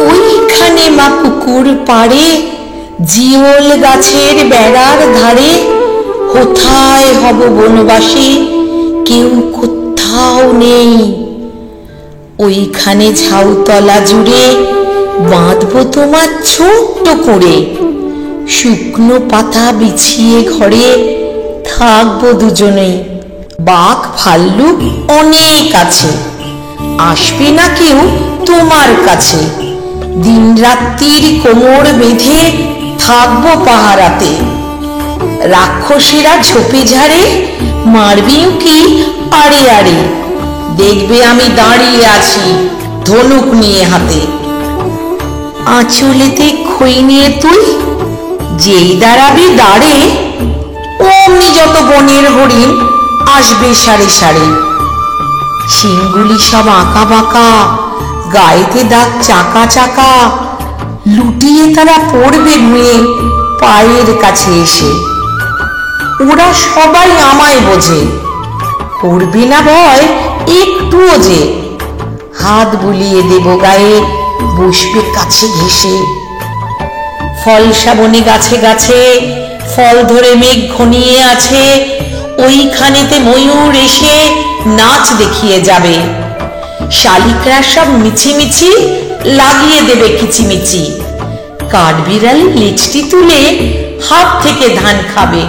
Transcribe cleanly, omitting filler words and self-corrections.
ওইখানে মা পুকুর পাড়ে জিওল গাছের বেড়ার ধারে কোথায় হব বনবাসী, কেউ কোথাও নেই। ওইখানে ঝাউতলা জুড়ে বাঁধবো তোমার ছোট্ট করে, শুকনো পাতা বিছিয়ে ঘরে থাকবো দুজনেই। বাঘ ভাল্লুক অনেক আছে, আসবে না কেউ তোমার কাছে। দিন রাত্রির কোমর বেঁধে থাকবো পাহারাতে। রাক্ষসীরা ঝোপে ঝাড়ে মারবি কি আড়ে আড়ে, দেখবে আমি দাঁড়িয়ে আছি ধনুক নিয়ে হাতে। আঁচলেতে খই নিয়ে তুই যেই দাঁড়াবি দাঁড়ে, অমনি যত বনের হরিণ আসবে সারে সারে। শিংগুলি সব আঁকা বাঁকা, গায়েতে দাগ চাকা চাকা, লুটিয়ে তারা পড়বে নুয়ে পায়ের কাছে এসে। ওরা সবাই আমায় বোঝে, করবে না ভয় একটুও যে। হাত বুলিয়ে দেব গায়ে, বসবে কাছে ঘেসে। ফল শ্রাবণী গাছে গাছে ফল ধরে মেঘ ঘনিয়ে আছে, ওইখানেতে ময়ূর এসে নাচ দেখিয়ে যাবে। শালিকরা সব মিছিমিছি লাগিয়ে দেবে কিচিমিচি, কাঠবিড়ালি লিচটি তুলে হাত থেকে ধান খাবে।